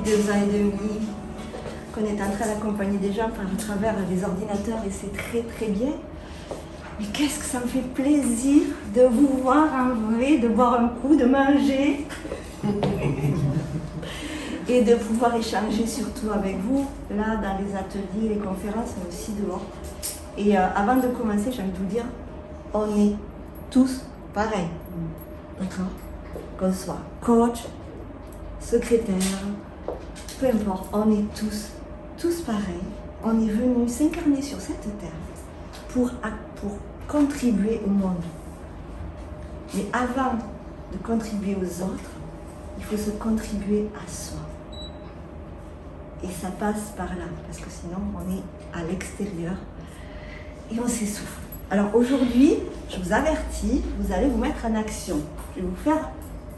2 ans et demi qu'on est en train d'accompagner des gens par travers des ordinateurs et c'est très très bien. Mais qu'est-ce que ça me fait plaisir de vous voir en vrai, de boire un coup, de manger et de pouvoir échanger surtout avec vous, là dans les ateliers, les conférences, mais aussi dehors. Et avant de commencer, j'ai envie de vous dire, on est tous pareils, d'accord? Qu'on soit coach, secrétaire, peu importe, on est tous pareils. On est venus s'incarner sur cette terre pour contribuer au monde. Mais avant de contribuer aux autres, il faut se contribuer à soi. Et ça passe par là, parce que sinon on est à l'extérieur et on s'essouffle. Alors aujourd'hui, je vous avertis, vous allez vous mettre en action. Je vais vous faire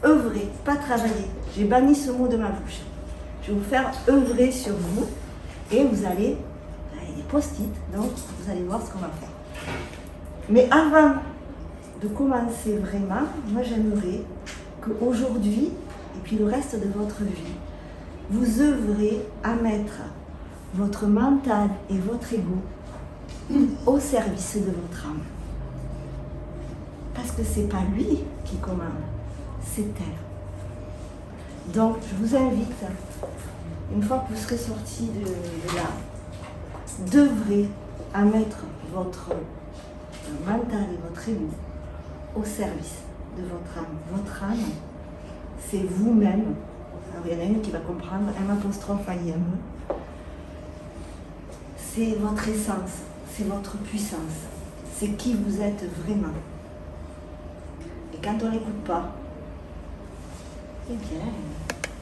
œuvrer, pas travailler. J'ai banni ce mot de ma bouche. Je vais vous faire œuvrer sur vous et vous allez, il y a des post-it, donc vous allez voir ce qu'on va faire. Mais avant de commencer vraiment, moi j'aimerais qu'aujourd'hui, et puis le reste de votre vie, vous œuvrez à mettre votre mental et votre ego au service de votre âme. Parce que c'est pas lui qui commande, c'est elle. Donc je vous invite, une fois que vous serez sortis de là, d'œuvrer à mettre votre mental et votre ego au service de votre âme. Votre âme, c'est vous-même. Alors, il y en a une qui va comprendre, M', c'est votre essence, c'est votre puissance, c'est qui vous êtes vraiment. Et quand on n'écoute pas, eh bien,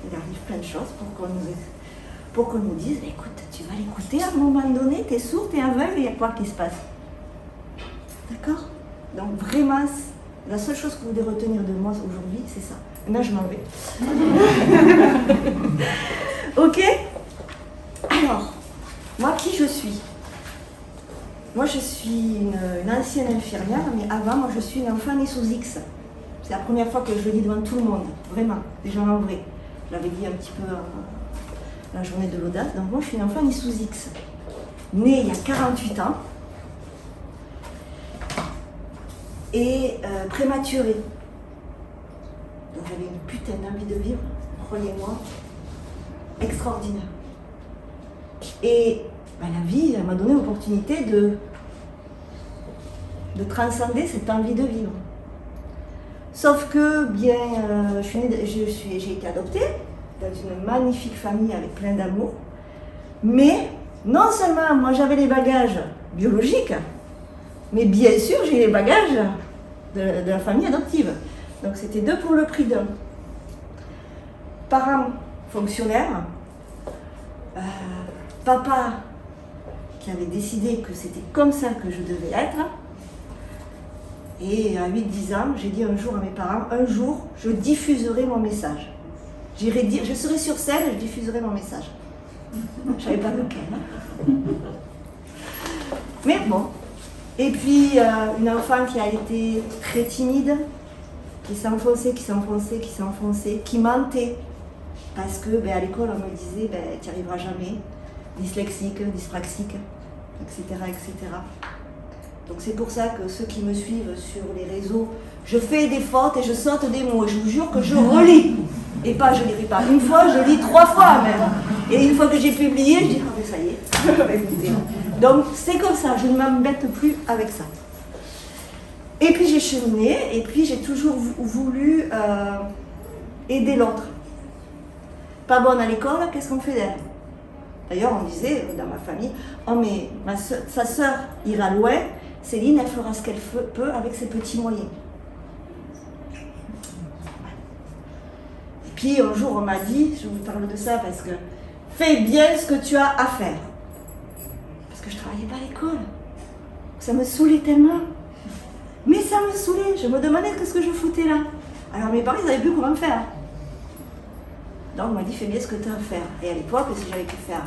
il arrive plein de choses pour qu'on nous dise, écoute, tu vas l'écouter à un moment donné, t'es sourd, t'es aveugle, il y a quoi qui se passe? D'accord? Donc vraiment, la seule chose que vous devez retenir de moi aujourd'hui, c'est ça. Là, je m'en vais. Ok? Alors, moi, qui je suis? Moi, je suis une ancienne infirmière, mais avant, moi, je suis une enfant née sous X. C'est la première fois que je le dis devant tout le monde, vraiment, des gens en vrai. Je l'avais dit un petit peu la journée de l'audace. Donc, moi, je suis une enfant née sous X. Née il y a 48 ans. Et prématurée. Donc j'avais une putain d'envie de vivre, croyez-moi, extraordinaire. Et la vie, elle m'a donné l'opportunité de transcender cette envie de vivre. Sauf que, bien, j'ai été adoptée dans une magnifique famille avec plein d'amour, mais non seulement moi j'avais les bagages biologiques, mais bien sûr j'ai les bagages de la famille adoptive. Donc c'était 2 pour le prix d'un. Parents fonctionnaires, papa qui avait décidé que c'était comme ça que je devais être. Et à 8-10 ans, j'ai dit un jour à mes parents, un jour je diffuserai mon message. J'irai dire, je serai sur scène et je diffuserai mon message. Je ne savais pas lequel. Mais bon. Et puis une enfant qui a été très timide, qui s'enfonçait, qui mentait. Parce que à l'école, on me disait, tu n'y arriveras jamais, dyslexique, dyspraxique, etc., etc. Donc c'est pour ça que ceux qui me suivent sur les réseaux, je fais des fautes et je saute des mots. Je vous jure que je relis. Et pas, je ne lis pas une fois, je lis 3 fois même. Et une fois que j'ai publié, je dis, ah mais ça y est, écoutez. Donc c'est comme ça, je ne m'embête plus avec ça. Et puis j'ai cheminé, et puis j'ai toujours voulu aider l'autre. Pas bonne à l'école, qu'est-ce qu'on fait d'elle? D'ailleurs, on disait dans ma famille, oh mais sa sœur ira loin, Céline, elle fera ce qu'elle peut avec ses petits moyens. Et puis un jour, on m'a dit, je vous parle de ça parce que, fais bien ce que tu as à faire. Parce que je ne travaillais pas à l'école. Ça me saoulait tellement. Mais ça me saoulait, je me demandais ce que je foutais là. Alors mes parents, ils n'avaient plus comment faire. Donc on m'a dit, fais bien ce que tu as à faire. Et à l'époque, si j'avais pu faire.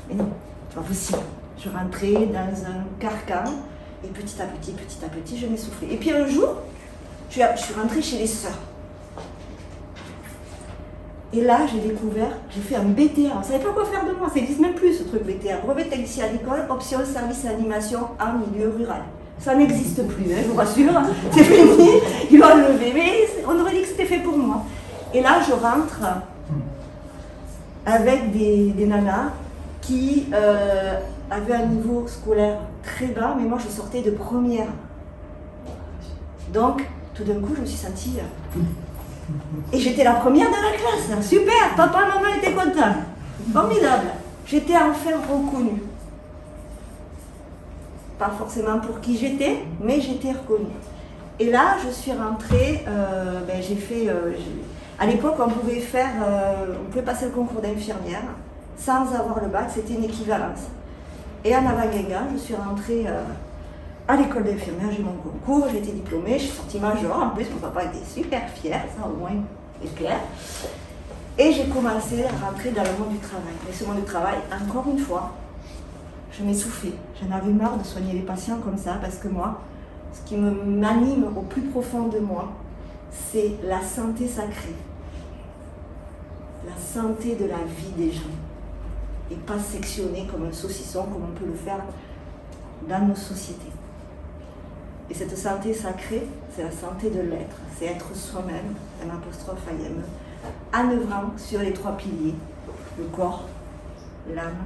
Mais non, c'est pas possible. Je rentrais dans un carcan et petit à petit, je m'essoufflais. Et puis un jour, je suis rentrée chez les sœurs. Et là, j'ai découvert, j'ai fait un BTA. On ne savait pas quoi faire de moi, ça n'existe même plus ce truc BTA. Brevet technicien agricole, option service et animation en milieu rural. Ça n'existe plus, hein, je vous rassure, c'est fini, ils l'ont enlevé, mais on aurait dit que c'était fait pour moi. Et là, je rentre avec des nanas qui avaient un niveau scolaire très bas, mais moi je sortais de première. Donc, tout d'un coup, je me suis sentie... Et j'étais la première de la classe. Super, papa et maman étaient contents. Formidable. J'étais enfin reconnue. Pas forcément pour qui j'étais, mais j'étais reconnue. Et là, je suis rentrée, j'ai fait... à l'époque, on pouvait passer le concours d'infirmière sans avoir le bac, c'était une équivalence. Et en Avanguinga, je suis rentrée à l'école d'infirmière, j'ai eu mon concours, j'ai été diplômée, je suis sortie major, en plus mon papa était super fier, ça au moins c'est clair. Et j'ai commencé à rentrer dans le monde du travail. Mais ce monde du travail, encore une fois, je m'essoufflais. J'en avais marre de soigner les patients comme ça, parce que moi, ce qui m'anime au plus profond de moi, c'est la santé sacrée. La santé de la vie des gens. Et pas sectionner comme un saucisson, comme on peut le faire dans nos sociétés. Et cette santé sacrée, c'est la santé de l'être, c'est être soi-même, un apostrophe IME, en œuvrant sur les 3 piliers, le corps, l'âme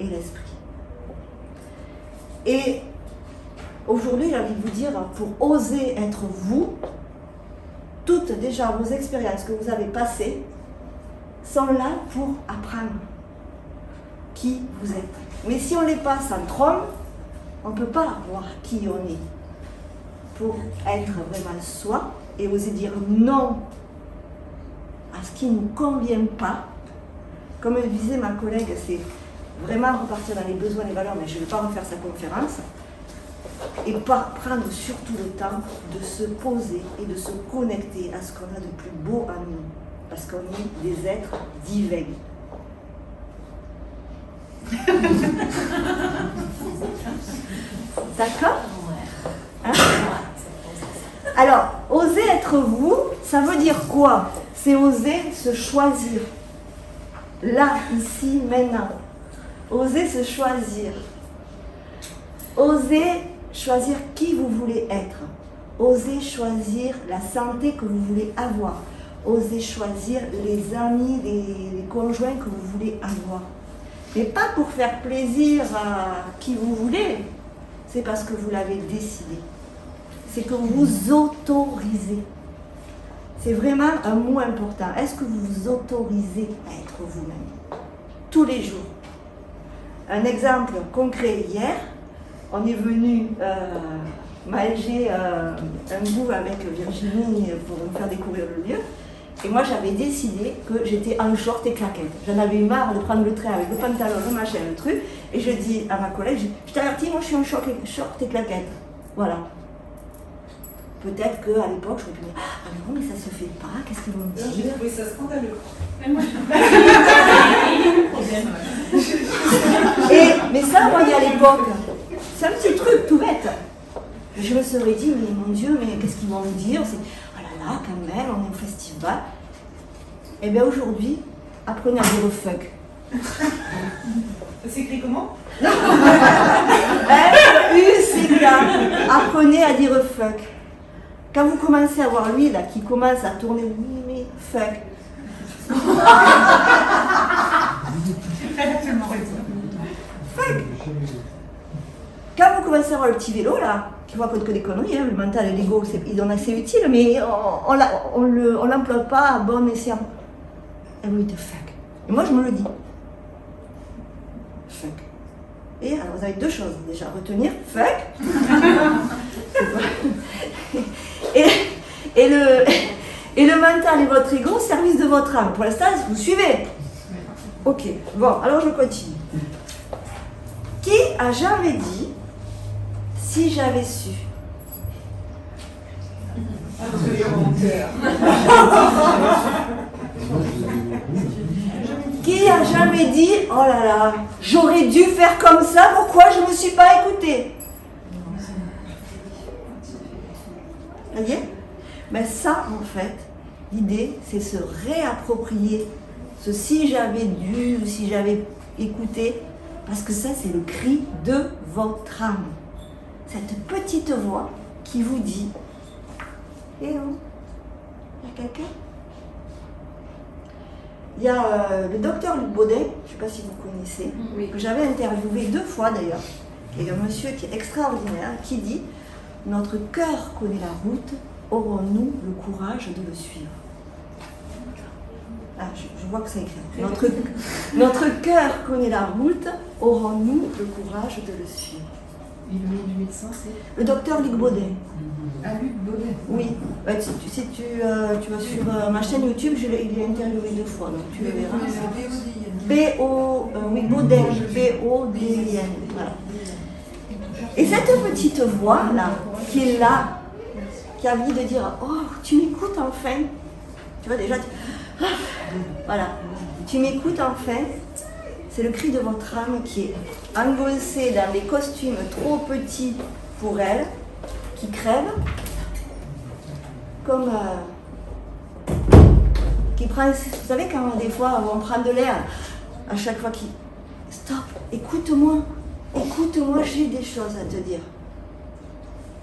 et l'esprit. Et aujourd'hui, j'ai envie de vous dire, pour oser être vous, toutes déjà vos expériences que vous avez passées sont là pour apprendre qui vous êtes. Mais si on les passe en trompe, on ne peut pas voir qui on est. Pour être vraiment soi et oser dire non à ce qui ne nous convient pas. Comme le disait ma collègue, c'est vraiment repartir dans les besoins et les valeurs, mais je ne vais pas refaire sa conférence. Et prendre surtout le temps de se poser et de se connecter à ce qu'on a de plus beau en nous. Parce qu'on est des êtres divins. D'accord ? Hein ? Alors, oser être vous, ça veut dire quoi? C'est oser se choisir. Là, ici, maintenant. Oser se choisir. Oser choisir qui vous voulez être. Oser choisir la santé que vous voulez avoir. Oser choisir les amis, les conjoints que vous voulez avoir. Mais pas pour faire plaisir à qui vous voulez. C'est parce que vous l'avez décidé. C'est que vous vous autorisez. C'est vraiment un mot important. Est-ce que vous vous autorisez à être vous-même? Tous les jours. Un exemple concret, hier, on est venu manger un bout avec Virginie pour me faire découvrir le lieu. Et moi, j'avais décidé que j'étais en short et claquettes. J'en avais eu marre de prendre le train avec le pantalon, le machin, le truc. Et je dis à ma collègue, je t'avertis, moi je suis en short et claquettes. Voilà. Peut-être qu'à l'époque, je me disais, ah non, mais ça se fait pas, qu'est-ce qu'ils vont me dire? J'ai trouvé ça scandaleux. Mais ça, moi, à l'époque, c'est un petit truc tout bête. Je me serais dit, mais mon Dieu, mais qu'est-ce qu'ils vont me dire? Oh là là, quand même, on est au festival. Et bien aujourd'hui, apprenez à dire fuck. C'est écrit comment? F-U-C-K. Apprenez à dire fuck. Quand vous commencez à voir lui là qui commence à tourner, oui mais fuck. Elle a tellement raison. Fuck. Quand vous commencez à voir le petit vélo là, qui raconte que des conneries, hein, le mental et l'ego, ils sont assez utiles, mais on l'emploie pas à bon escient. Et oui, te fuck. Et moi je me le dis. Fuck. Et alors vous avez deux choses déjà, retenir, fuck. et le mental et votre ego au service de votre âme. Pour l'instant, vous suivez? Ok, bon, alors je continue. Qui a jamais dit si j'avais su? Qui a jamais dit oh là là, j'aurais dû faire comme ça, pourquoi je ne me suis pas écoutée? Vous voyez? Ben ça, en fait, l'idée, c'est se réapproprier ce si j'avais dû ou si j'avais écouté, parce que ça, c'est le cri de votre âme. Cette petite voix qui vous dit « Eh oh, il y a quelqu'un ?» Il y a le docteur Luc Baudet, je ne sais pas si vous connaissez, que j'avais interviewé 2 fois d'ailleurs, qui est un monsieur qui est extraordinaire, qui dit « Notre cœur connaît la route, aurons-nous le courage de le suivre ?» Ah, je vois que ça écrit. Notre cœur connaît la route, aurons-nous le courage de le suivre? Et le nom du médecin, c'est Le docteur Luc Baudet. Ah, Luc Baudet. Oui. Si tu vas sur ma chaîne YouTube, il est interviewé 2 fois, donc tu le verras. Oui, Baudet, B-O-D-I-N. Voilà. Et cette petite voix-là, qui est là, qui a envie de dire « Oh, tu m'écoutes enfin !» Tu vois, déjà, voilà. Tu m'écoutes enfin. C'est le cri de votre âme qui est engoncée dans des costumes trop petits pour elle, qui crève, comme qui prend. Vous savez quand des fois on prend de l'air, à chaque fois qu'il stop, écoute-moi, j'ai des choses à te dire.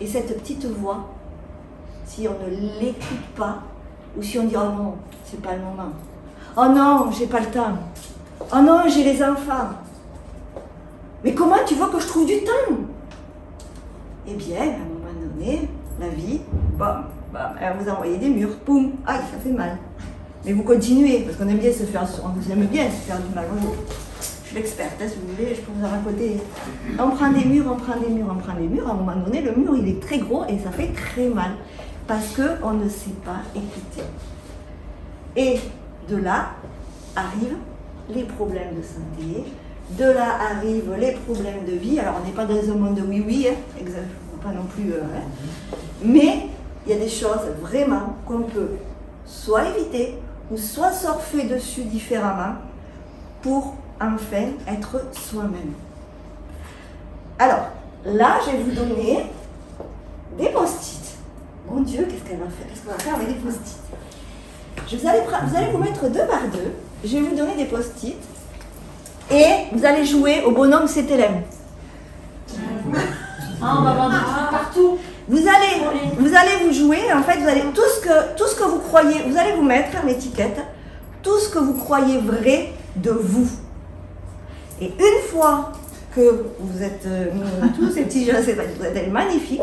Et cette petite voix, si on ne l'écoute pas, ou si on dit oh non, c'est pas le moment, oh non, j'ai pas le temps. Oh non, j'ai les enfants. Mais comment tu veux que je trouve du temps? Eh bien, à un moment donné, la vie, elle vous envoie des murs, poum, aïe, ça fait mal. Mais vous continuez, parce qu'on aime bien se faire, on aime bien se faire du mal. Moi, je suis l'experte, hein, si vous voulez, je peux vous en raconter. On prend des murs, à un moment donné, le mur il est très gros et ça fait très mal. Parce qu'on ne sait pas écouter. Et de là arrivent les problèmes de santé, de là arrivent les problèmes de vie. Alors on n'est pas dans un monde de oui-oui, hein, pas non plus, mais il y a des choses vraiment qu'on peut soit éviter ou soit surfer dessus différemment pour enfin être soi-même. Alors là, je vais vous donner des post-it. Mon Dieu, qu'est-ce qu'on va faire avec des post-it? Vous allez vous mettre 2 par 2. Je vais vous donner des post-it et vous allez jouer au bonhomme CTLM. On va vendre partout. Vous allez vous jouer, en fait, vous allez tout ce que vous croyez, vous allez vous mettre en étiquette tout ce que vous croyez vrai de vous. Et une fois que vous êtes tous ces petits jeunes, vous êtes magnifiques,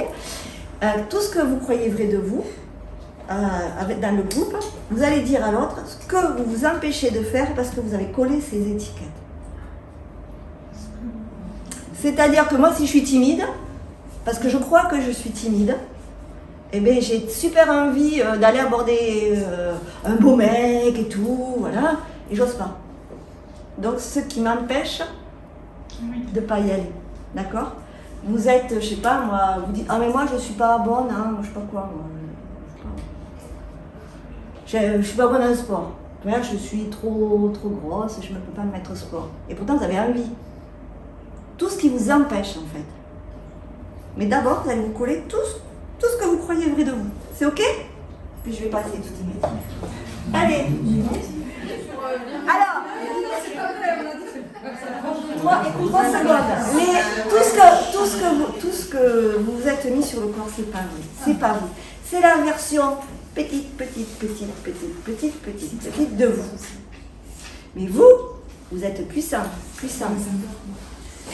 tout ce que vous croyez vrai de vous, dans le groupe, vous allez dire à l'autre ce que vous vous empêchez de faire parce que vous avez collé ces étiquettes. C'est-à-dire que moi, si je suis timide, parce que je crois que je suis timide, eh bien, j'ai super envie d'aller aborder un beau mec et tout, voilà, et j'ose pas. Donc, ce qui m'empêche de ne pas y aller, d'accord? Vous êtes, je sais pas, moi, vous dites, ah mais moi je suis pas bonne, hein, je sais pas quoi, moi. Je suis pas bonne en sport. Là, je suis trop grosse, je ne peux pas me mettre au sport. Et pourtant, vous avez envie. Tout ce qui vous empêche, en fait. Mais d'abord, vous allez vous coller tout ce que vous croyez vrai de vous. C'est OK? Puis je vais passer tout de suite. Allez. Alors, 3 secondes. Mais tout ce que vous vous êtes mis sur le corps, c'est pas vrai. C'est pas vous. C'est la version petite de vous. Mais vous êtes puissant.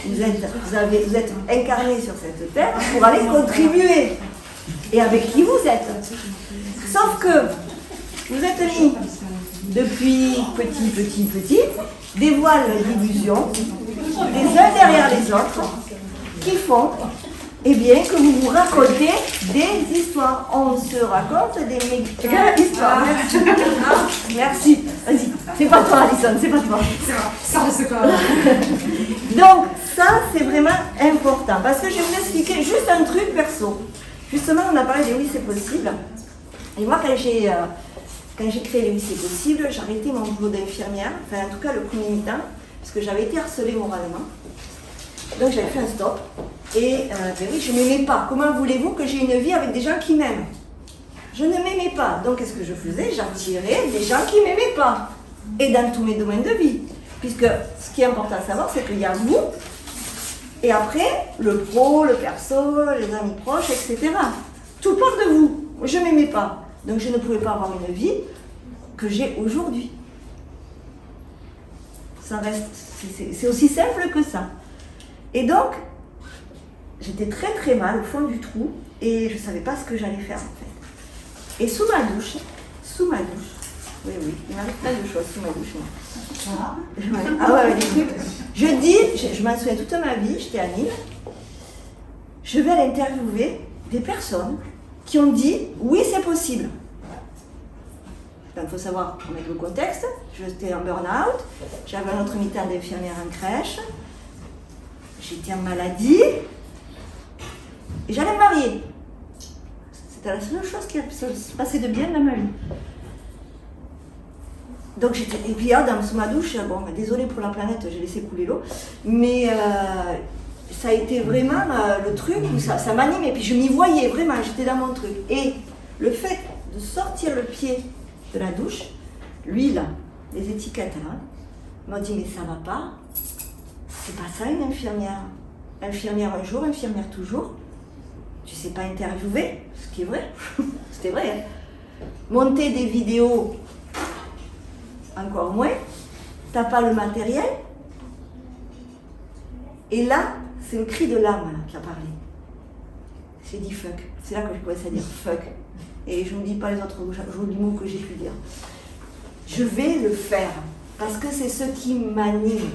Vous êtes incarné sur cette terre pour aller contribuer. Et avec qui vous êtes. Sauf que vous êtes mis depuis petit, des voiles d'illusion, les uns derrière les autres, qui font que vous vous racontez des histoires. On se raconte des méga histoires. Merci. Vas-y. C'est pas toi, Alison, c'est pas toi. Ça reste quoi. Donc, ça, c'est vraiment important. Parce que je vais vous expliquer juste un truc perso. Justement, on a parlé des oui, c'est possible. Et moi, quand j'ai créé les oui, c'est possible, j'ai arrêté mon boulot d'infirmière, enfin, en tout cas, le premier mi-temps, parce que j'avais été harcelée moralement. Donc, j'avais fait un stop. Et oui, je ne m'aimais pas. Comment voulez-vous que j'ai une vie avec des gens qui m'aiment? Je ne m'aimais pas. Donc, qu'est-ce que je faisais? J'attirais des gens qui ne m'aimaient pas. Et dans tous mes domaines de vie. Puisque ce qui est important à savoir, c'est qu'il y a vous, et après, le pro, le perso, les amis proches, etc. Tout part de vous. Je ne m'aimais pas. Donc, je ne pouvais pas avoir une vie que j'ai aujourd'hui. Ça reste, c'est aussi simple que ça. Et donc, j'étais très très mal au fond du trou et je ne savais pas ce que j'allais faire en fait. Et sous ma douche, oui, il m'arrive plein de choses sous ma douche. Ah ouais, des trucs. Je m'en souviens toute ma vie, j'étais à Nîmes. Je vais aller interviewer des personnes qui ont dit oui, c'est possible. Il faut savoir, remettre le contexte, j'étais en burn-out, j'avais un autre mi-temps d'infirmière en crèche, j'étais en maladie, et j'allais me marier. C'était la seule chose qui se passait de bien dans ma vie. Donc j'étais, et puis là, sous ma douche, bon, désolée pour la planète, j'ai laissé couler l'eau, mais ça a été vraiment le truc où ça m'animait, puis je m'y voyais vraiment, j'étais dans mon truc. Et le fait de sortir le pied de la douche, l'huile, les étiquettes là, m'ont dit mais ça va pas, c'est pas ça une infirmière. Infirmière un jour, infirmière toujours. Tu sais pas interviewer, ce qui est vrai, c'était vrai. Hein. Monter des vidéos, encore moins. T'as pas le matériel. Et là, c'est le cri de l'âme qui a parlé. J'ai dit fuck. C'est là que je commençais à dire fuck. Et je ne dis pas les autres jolis mots que j'ai pu dire. Je vais le faire, parce que c'est ce qui m'anime.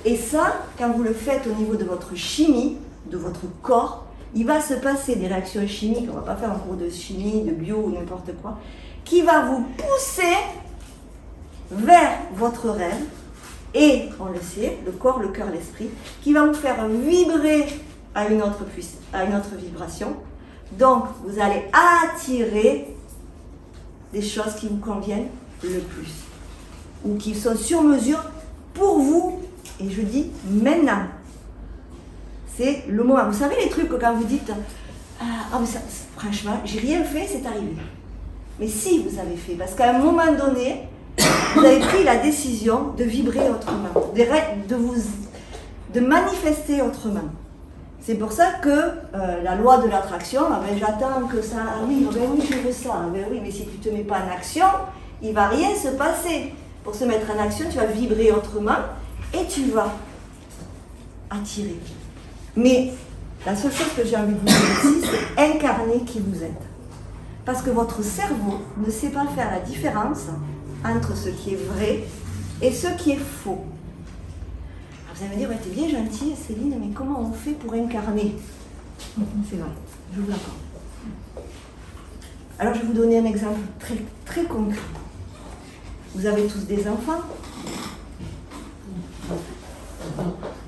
Et ça, quand vous le faites au niveau de votre chimie, de votre corps, il va se passer des réactions chimiques, on ne va pas faire un cours de chimie, de bio ou n'importe quoi, qui va vous pousser vers votre rêve, et, on le sait, le corps, le cœur, l'esprit, qui va vous faire vibrer à une autre vibration. Donc, vous allez attirer des choses qui vous conviennent le plus, ou qui sont sur mesure pour vous, et je dis maintenant. C'est le moment. Vous savez les trucs quand vous dites mais ça, franchement, j'ai rien fait, c'est arrivé. Mais si vous avez fait, parce qu'à un moment donné, vous avez pris la décision de vibrer autrement, de manifester autrement. C'est pour ça que la loi de l'attraction, j'attends que ça arrive, oui, je veux ça, oui, mais si tu ne te mets pas en action, il ne va rien se passer. Pour se mettre en action, tu vas vibrer autrement et tu vas attirer. Mais la seule chose que j'ai envie de vous dire ici, c'est incarner qui vous êtes. Parce que votre cerveau ne sait pas faire la différence entre ce qui est vrai et ce qui est faux. Alors vous allez me dire, t'es bien gentille Céline, mais comment on fait pour incarner? C'est vrai, je vous l'accorde. Alors je vais vous donner un exemple très, très concret. Vous avez tous des enfants?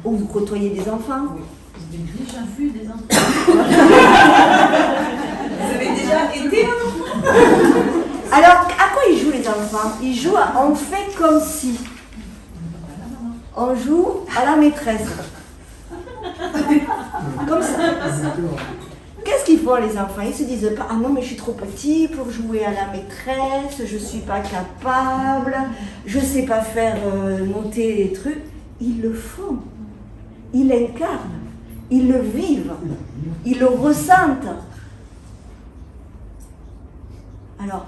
Ou vous côtoyez des enfants? Vous avez déjà vu des enfants? Vous avez déjà été un enfant? Alors, à quoi ils jouent les enfants? Ils jouent à on fait comme si. On joue à la maîtresse. Comme ça. Qu'est-ce qu'ils font les enfants? Ils se disent pas, ah non mais je suis trop petit pour jouer à la maîtresse, je suis pas capable, je sais pas faire monter les trucs. Ils le font. Ils l'incarnent. Ils le vivent. Ils le ressentent. Alors,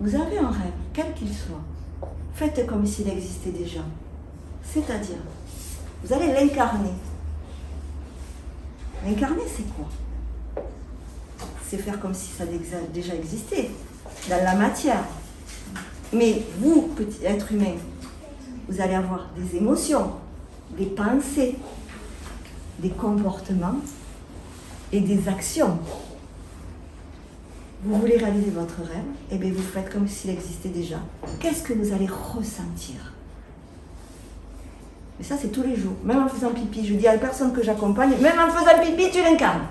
vous avez un rêve, quel qu'il soit. Faites comme s'il existait déjà. C'est-à-dire, vous allez l'incarner. L'incarner, c'est quoi? C'est faire comme si ça déjà existait, dans la matière. Mais vous, petit être humain, vous allez avoir des émotions, des pensées, des comportements et des actions. Vous voulez réaliser votre rêve, et bien vous faites comme s'il existait déjà. Qu'est-ce que vous allez ressentir? Mais ça, c'est tous les jours. Même en faisant pipi, je dis à la personne que j'accompagne, même en faisant pipi, tu l'incarnes.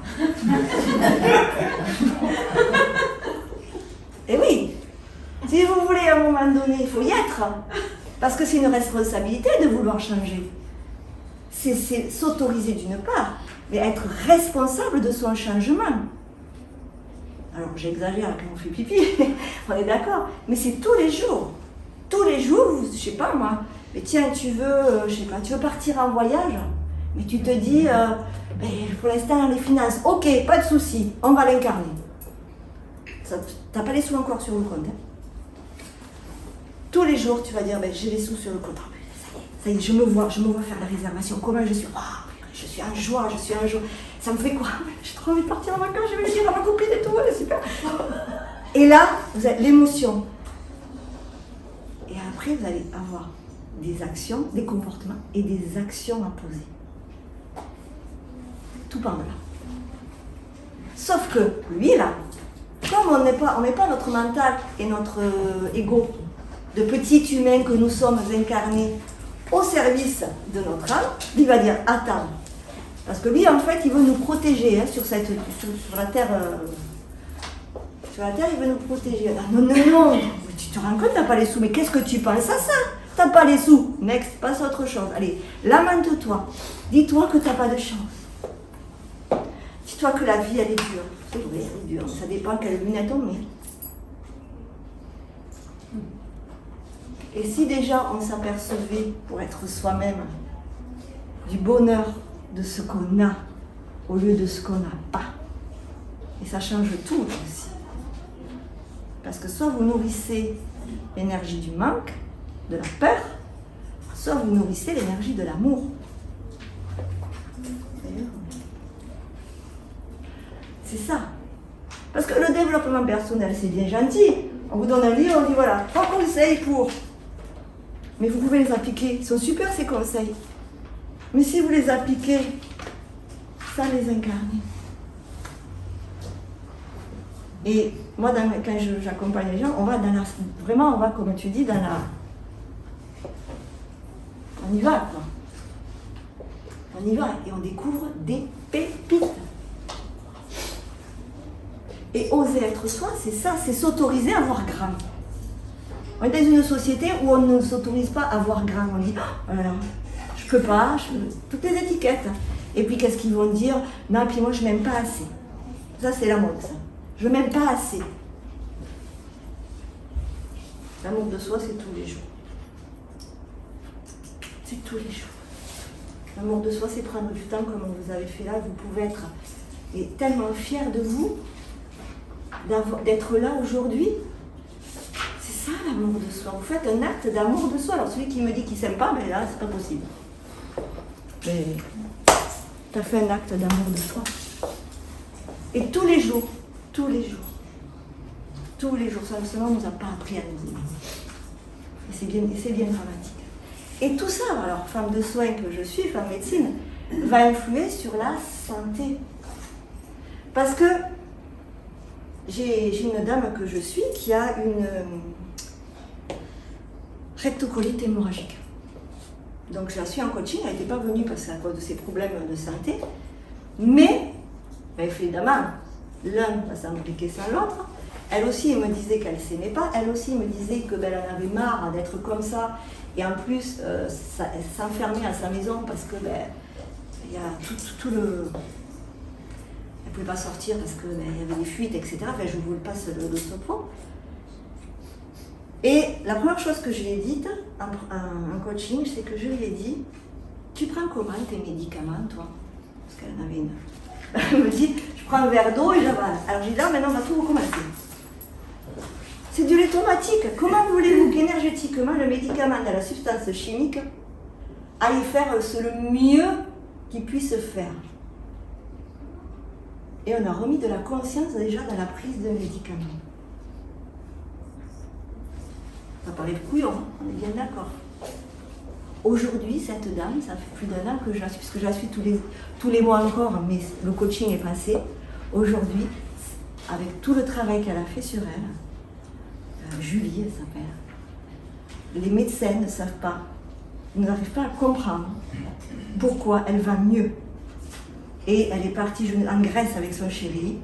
Et oui, si vous voulez à un moment donné, il faut y être. Parce que c'est une responsabilité de vouloir changer. C'est s'autoriser d'une part, mais être responsable de son changement. Alors j'exagère quand on fait pipi, on est d'accord, mais c'est tous les jours. Tous les jours, je sais pas moi, mais tiens, tu veux partir en voyage, mais tu te dis, ben, pour l'instant, les finances, ok, pas de souci, on va l'incarner. T'as pas les sous encore sur le compte. Hein. Tous les jours, tu vas dire, ben, j'ai les sous sur le compte. Ça y est, je me vois faire la réservation. Comment je suis? Je suis en joie, Ça me fait quoi? J'ai trop envie de partir en vacances, je vais le dire à ma copine et tout, c'est super. Et là, vous avez l'émotion. Et après, vous allez avoir des actions, des comportements et des actions à poser. Tout par là. Sauf que lui, là, comme on n'est pas notre mental et notre ego de petit humain que nous sommes incarnés au service de notre âme, il va dire, attends. Parce que lui, en fait, il veut nous protéger hein, sur la Terre. Sur la Terre, il veut nous protéger. Ah, non. Tu te rends compte, t'as pas les sous. Mais qu'est-ce que tu penses à ça? T'as pas les sous. Next, passe à autre chose. Allez, lamente-toi. Dis-toi que t'as pas de chance. Dis-toi que la vie, elle est dure. C'est vrai, elle est dure. Ça dépend quelle lunettes on met. Et si déjà on s'apercevait, pour être soi-même, du bonheur de ce qu'on a, au lieu de ce qu'on n'a pas. Et ça change tout aussi. Parce que soit vous nourrissez l'énergie du manque, de la peur, soit vous nourrissez l'énergie de l'amour. C'est ça. Parce que le développement personnel, c'est bien gentil. On vous donne un livre, on dit voilà, 3 conseils pour. Mais vous pouvez les appliquer. Ils sont super ces conseils. Mais si vous les appliquez sans les incarner. Et moi, quand j'accompagne les gens, on va vraiment, on va, comme tu dis, on y va, quoi. On y va et on découvre des pépites. Et oser être soi, c'est ça, c'est s'autoriser à voir grand. On est dans une société où on ne s'autorise pas à voir grand. On dit, oh là là, je peux pas, toutes les étiquettes. Et puis qu'est-ce qu'ils vont dire? Non, puis moi je m'aime pas assez. Ça c'est la mode, ça. Je m'aime pas assez. L'amour de soi, c'est tous les jours. C'est tous les jours. L'amour de soi, c'est prendre du temps comme vous avez fait là. Vous pouvez être tellement fier de vous, d'être là aujourd'hui. C'est ça l'amour de soi. Vous faites un acte d'amour de soi. Alors celui qui me dit qu'il ne s'aime pas, ben là, c'est pas possible. Mais tu as fait un acte d'amour de soi. Et tous les jours, ça ne nous a pas appris à nous aimer. Et c'est bien dramatique. Et tout ça, alors, femme de soins que je suis, femme médecine, va influer sur la santé. Parce que j'ai une dame que je suis qui a une rectocolite hémorragique. Donc je la suis en coaching, elle n'était pas venue parce qu'à cause de ses problèmes de santé, mais évidemment, l'un va s'impliquer sans l'autre. Elle aussi elle me disait qu'elle ne s'aimait pas, elle aussi me disait qu'elle en avait marre d'être comme ça, et en plus elle s'enfermait à sa maison parce que il y a tout le... Elle ne pouvait pas sortir parce qu'il y avait des fuites, etc. Enfin, je vous passe le topo. Et la première chose que je lui ai dite en coaching, c'est que je lui ai dit, tu prends comment tes médicaments, toi? Parce qu'elle en avait une. Elle me dit, je prends un verre d'eau et j'avale. Alors j'ai dit, là, maintenant on va tout recommencer. C'est du lait automatique. Comment voulez-vous qu'énergétiquement le médicament de la substance chimique aille faire le mieux qu'il puisse faire? Et on a remis de la conscience déjà dans la prise de médicaments. Ça paraît couillon, on est bien d'accord. Aujourd'hui, cette dame, ça fait plus d'1 an que je la suis, puisque je la suis tous les mois encore, mais le coaching est passé. Aujourd'hui, avec tout le travail qu'elle a fait sur elle, Julie, elle s'appelle, les médecins ne savent pas, n'arrivent pas à comprendre pourquoi elle va mieux. Et elle est partie en Grèce avec son chéri,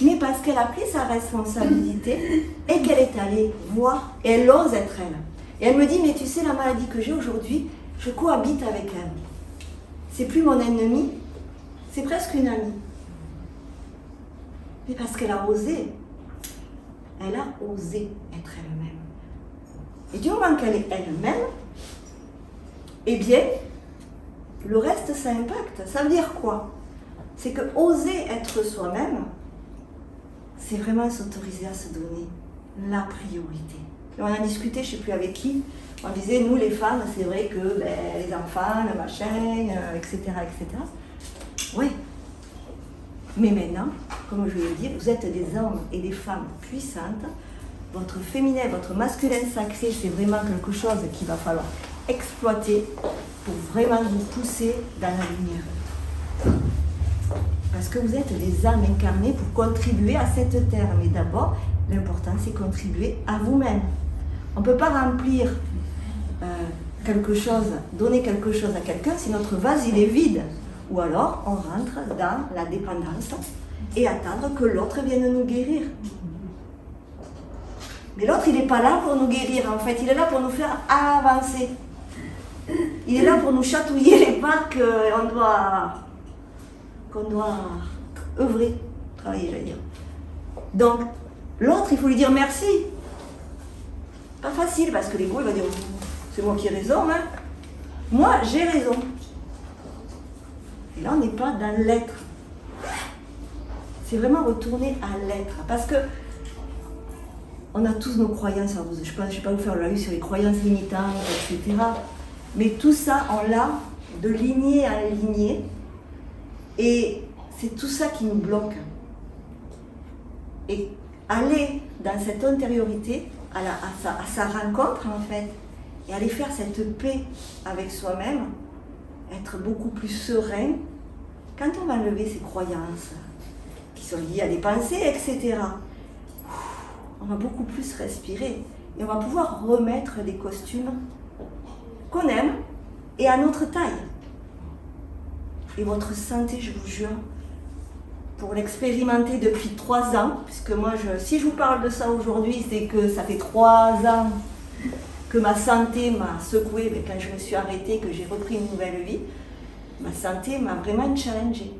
mais parce qu'elle a pris sa responsabilité et qu'elle est allée voir, et elle ose être elle. Et elle me dit, mais tu sais, la maladie que j'ai aujourd'hui, je cohabite avec elle. C'est plus mon ennemi, c'est presque une amie. Mais parce qu'elle a osé. Elle a osé être elle-même. Et du moment qu'elle est elle-même, eh bien, le reste, ça impacte. Ça veut dire quoi? C'est que oser être soi-même, c'est vraiment s'autoriser à se donner la priorité. Et on a discuté, je ne sais plus avec qui, on disait, nous les femmes, c'est vrai que les enfants, le machin, etc., etc. Oui. Mais maintenant, comme je le dis, vous êtes des hommes et des femmes puissantes. Votre féminin, votre masculin sacré, c'est vraiment quelque chose qu'il va falloir exploiter pour vraiment vous pousser dans la lumière. Parce que vous êtes des âmes incarnées pour contribuer à cette terre. Mais d'abord, l'important, c'est contribuer à vous-même. On ne peut pas remplir quelque chose, donner quelque chose à quelqu'un si notre vase il est vide. Ou alors, on rentre dans la dépendance et attendre que l'autre vienne nous guérir. Mais l'autre, il n'est pas là pour nous guérir, en fait. Il est là pour nous faire avancer. Il est là pour nous chatouiller les pattes qu'on doit œuvrer, travailler, j'allais dire. Donc, l'autre, il faut lui dire merci. Pas facile, parce que l'ego, il va dire, c'est moi qui ai raison, hein. Moi, j'ai raison. Et là, on n'est pas dans l'être. C'est vraiment retourner à l'être. Parce que on a tous nos croyances. Je ne vais pas vous faire la vue sur les croyances limitantes, etc. Mais tout ça, on l'a de lignée en lignée. Et c'est tout ça qui nous bloque. Et aller dans cette antériorité, à sa rencontre, en fait, et aller faire cette paix avec soi-même, être beaucoup plus serein, quand on va enlever ces croyances qui sont liées à des pensées, etc., on va beaucoup plus respirer et on va pouvoir remettre des costumes qu'on aime et à notre taille. Et votre santé, je vous jure, pour l'expérimenter depuis 3 ans, puisque moi, si je vous parle de ça aujourd'hui, c'est que ça fait 3 ans que ma santé m'a secouée, mais quand je me suis arrêtée, que j'ai repris une nouvelle vie, ma santé m'a vraiment challengée.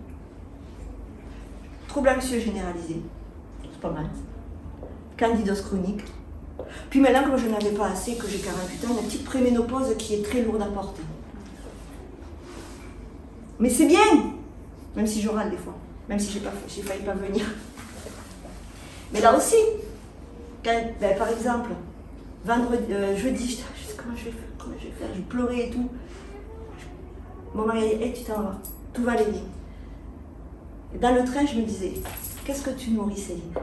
Trouble anxieux généralisé, c'est pas mal. Candidose chronique. Puis maintenant, comme je n'avais pas assez, que j'ai 48 ans, une petite préménopause qui est très lourde à porter. Mais c'est bien, même si je râle des fois, même si j'ai failli pas venir. Mais là aussi, par exemple, jeudi, je sais comment je vais faire, je pleurais et tout. Mon mari a dit, hey, tu t'en vas, tout va aller bien. Et dans le train, je me disais, qu'est-ce que tu nourris, Céline?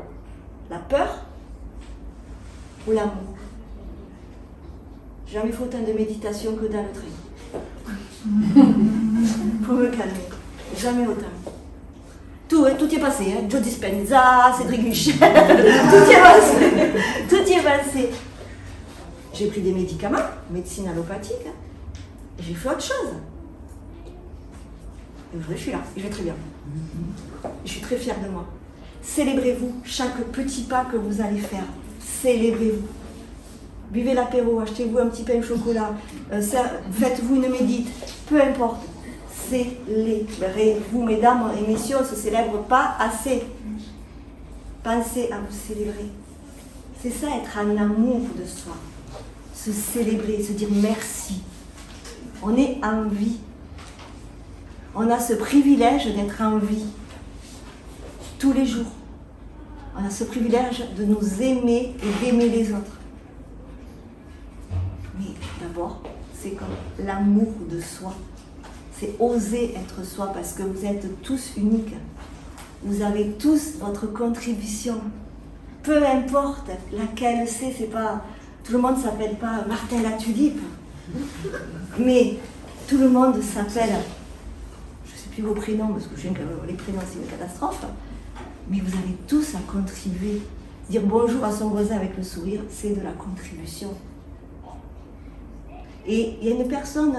La peur ou l'amour? J'ai jamais fait autant de méditation que dans le train. Pour me calmer. Jamais autant. Tout y est passé, hein. Joe Dispenza, Cédric Michel, tout y est passé. Tout y est passé. J'ai pris des médicaments, médecine allopathique, hein. Et j'ai fait autre chose. Et aujourd'hui, je suis là, et je vais très bien. Je suis très fière de moi. Célébrez-vous chaque petit pas que vous allez faire. Célébrez-vous. Buvez l'apéro, achetez-vous un petit pain au chocolat, faites-vous une médite, peu importe. Célébrez-vous, mesdames et messieurs, on ne se célèbre pas assez. Pensez à vous célébrer. C'est ça, être en amour de soi. Se célébrer, se dire merci. On est en vie. On a ce privilège d'être en vie. Tous les jours. On a ce privilège de nous aimer et d'aimer les autres. Mais d'abord, c'est comme l'amour de soi. C'est oser être soi parce que vous êtes tous uniques. Vous avez tous votre contribution. Peu importe laquelle c'est pas... Tout le monde ne s'appelle pas Martin la Tulipe. Mais tout le monde s'appelle... Je ne sais plus vos prénoms parce que je sais que les prénoms c'est une catastrophe. Mais vous avez tous à contribuer. Dire bonjour à son voisin avec le sourire, c'est de la contribution. Et il y a une personne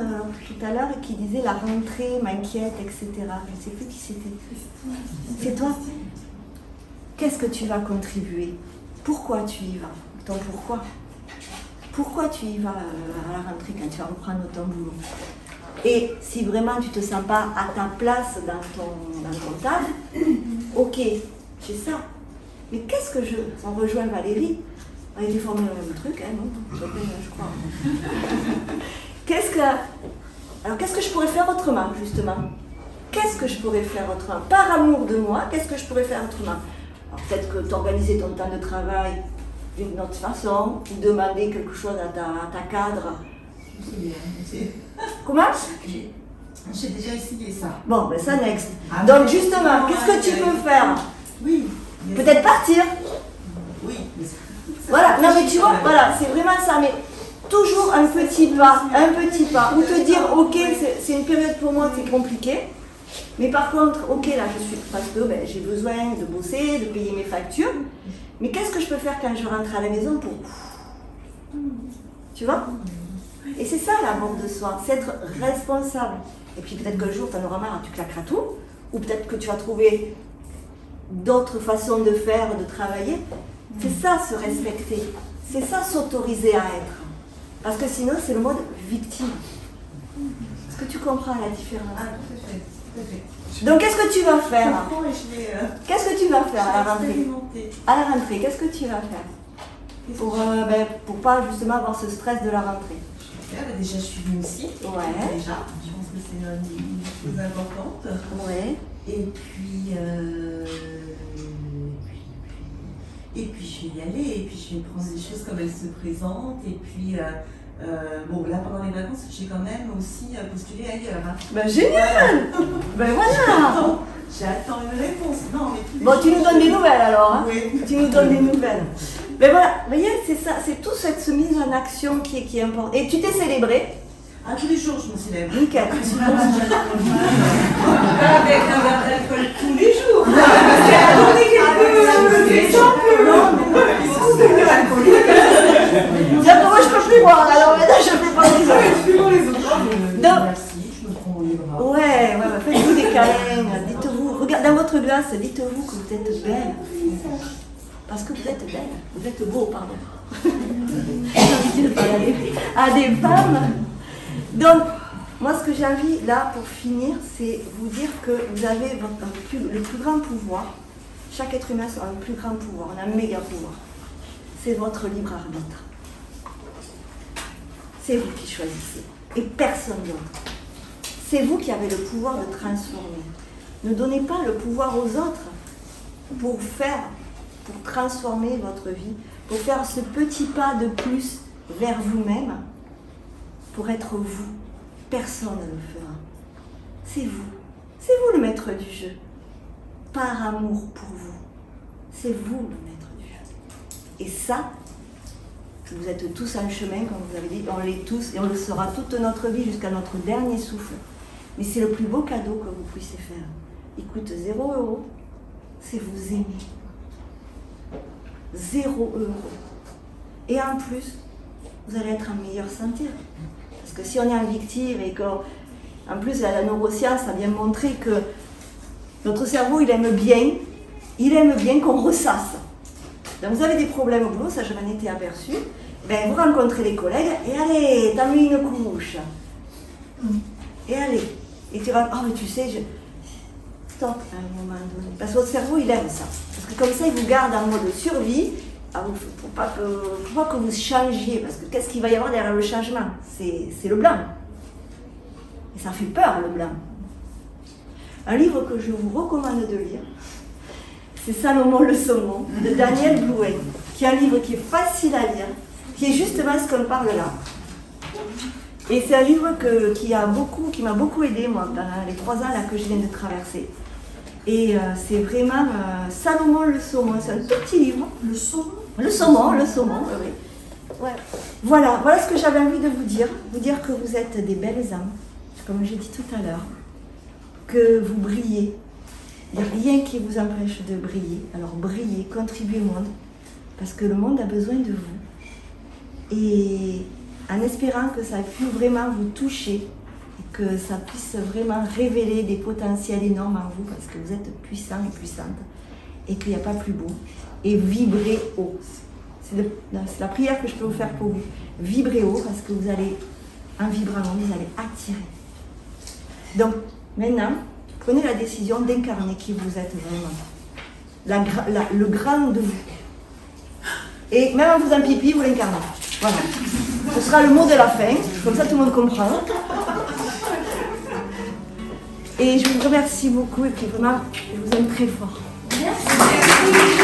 tout à l'heure qui disait la rentrée m'inquiète, etc. Je ne sais plus qui c'était. C'est toi. Qu'est-ce que tu vas contribuer? Pourquoi tu y vas? Ton pourquoi? Pourquoi tu y vas à la rentrée quand tu vas reprendre ton boulot? Et si vraiment tu ne te sens pas à ta place dans ton taf, ok, j'ai ça. Mais qu'est-ce que je... On rejoint Valérie, on a été formés dans le même truc, hein, non, je crois. Alors qu'est-ce que je pourrais faire autrement, justement? Qu'est-ce que je pourrais faire autrement? Par amour de moi, qu'est-ce que je pourrais faire autrement? Alors peut-être que t'organiser ton temps de travail d'une autre façon, ou demander quelque chose à ta cadre. Comment? J'ai déjà essayé ça. Bon, ben ça, next. Donc justement, qu'est-ce que tu peux faire? Oui. Peut-être partir. Oui. Voilà, non mais tu vois, voilà, c'est vraiment ça, mais toujours un petit pas, ou te dire, ok, c'est une période pour moi, c'est compliqué, mais par contre, ok, là je suis, parce que ben, j'ai besoin de bosser, de payer mes factures, mais qu'est-ce que je peux faire quand je rentre à la maison pour... Tu vois? Et c'est ça l'amour de soi, c'est être responsable. Et puis peut-être qu'un jour, tu en auras marre, tu claqueras tout, ou peut-être que tu vas trouver d'autres façons de faire, de travailler. C'est ça, se respecter. C'est ça, s'autoriser à être. Parce que sinon, c'est le mode victime. Est-ce que tu comprends la différence? Ah, tout à fait, tout à fait. Donc, qu'est-ce que tu vas faire? Qu'est-ce que tu vas faire à la rentrée? À la rentrée, qu'est-ce que tu vas faire pour pas justement avoir ce stress de la rentrée? Déjà, je suis venue ici. Ouais. Déjà, je pense que c'est une des choses importantes. Ouais. Et puis, je vais y aller, et puis je vais prendre les choses comme elles se présentent. Et puis, bon, là, pendant les vacances, j'ai quand même aussi postulé ailleurs. Hein. Ben génial. Ben voilà. J'attends une réponse. Non, mais bon, tu nous donnes des nouvelles alors. Hein. Oui. Tu nous donnes des nouvelles. Mais voilà, vous voyez, c'est ça, c'est toute cette mise en action qui est importante. Et tu t'es célébré? Ah, tous les jours, je me célèbre. Nickel. Avec un verre d'alcool tous les jours. Tiens, moi je peux plus boire, alors maintenant je peux pas les autres. Merci, je me prends dans les bras. Ouais, faites-vous des câlins, dites-vous, regardez dans votre glace, dites-vous que vous êtes belle. Parce que vous êtes belle, vous êtes beau, pardon. J'ai envie de parler à des femmes. Donc, moi ce que j'ai envie, là, pour finir, c'est vous dire que vous avez le plus grand pouvoir. Chaque être humain a un plus grand pouvoir, on a un méga pouvoir. C'est votre libre arbitre. C'est vous qui choisissez, et personne d'autre. C'est vous qui avez le pouvoir de transformer. Ne donnez pas le pouvoir aux autres pour transformer votre vie, pour faire ce petit pas de plus vers vous-même, pour être vous. Personne ne le fera. C'est vous. C'est vous le maître du jeu. Par amour pour vous. C'est vous le maître du jeu. Et ça, vous êtes tous en chemin, comme vous avez dit, on l'est tous et on le sera toute notre vie jusqu'à notre dernier souffle. Mais c'est le plus beau cadeau que vous puissiez faire. Il coûte 0 €, c'est vous aimer. 0 €. Et en plus, vous allez être en meilleure santé. Parce que si on est en victime et qu'en plus la neuroscience a bien montré que notre cerveau il aime bien qu'on ressasse. Donc vous avez des problèmes au boulot, ça je m'en étais aperçu. Ben, vous rencontrez les collègues et allez, t'as mis une couche. Et allez. Et tu vas, mais tu sais, stop à un moment donné. Parce que votre cerveau il aime ça. Parce que comme ça il vous garde en mode survie. Pour pas que vous changiez, parce que qu'est-ce qu'il va y avoir derrière le changement? C'est le blanc. Et ça fait peur, le blanc. Un livre que je vous recommande de lire, c'est Salomon le saumon, de Daniel Blouet, qui est un livre qui est facile à lire, qui est justement ce qu'on parle là. Et c'est un livre qui m'a beaucoup aidé, moi, dans les 3 ans là, que je viens de traverser. Et c'est vraiment Salomon le saumon, c'est un tout petit livre. Le saumon? Le saumon, oui. Ouais. Voilà ce que j'avais envie de vous dire que vous êtes des belles âmes, comme j'ai dit tout à l'heure, que vous brillez. Il n'y a rien qui vous empêche de briller. Alors brillez, contribuez au monde, parce que le monde a besoin de vous. Et en espérant que ça pu vraiment vous toucher, et que ça puisse vraiment révéler des potentiels énormes en vous, parce que vous êtes puissants et puissantes, et qu'il n'y a pas plus beau. Et vibrez haut. C'est la prière que je peux vous faire pour vous. Vibrez haut, parce que vous allez, en vibrant, vous allez attirer. Donc, maintenant, prenez la décision d'incarner qui vous êtes vraiment. le grand de vous. Et même en faisant pipi, vous l'incarnez. Voilà. Ce sera le mot de la fin, comme ça tout le monde comprend. Et je vous remercie beaucoup et puis vraiment, je vous aime très fort. Merci.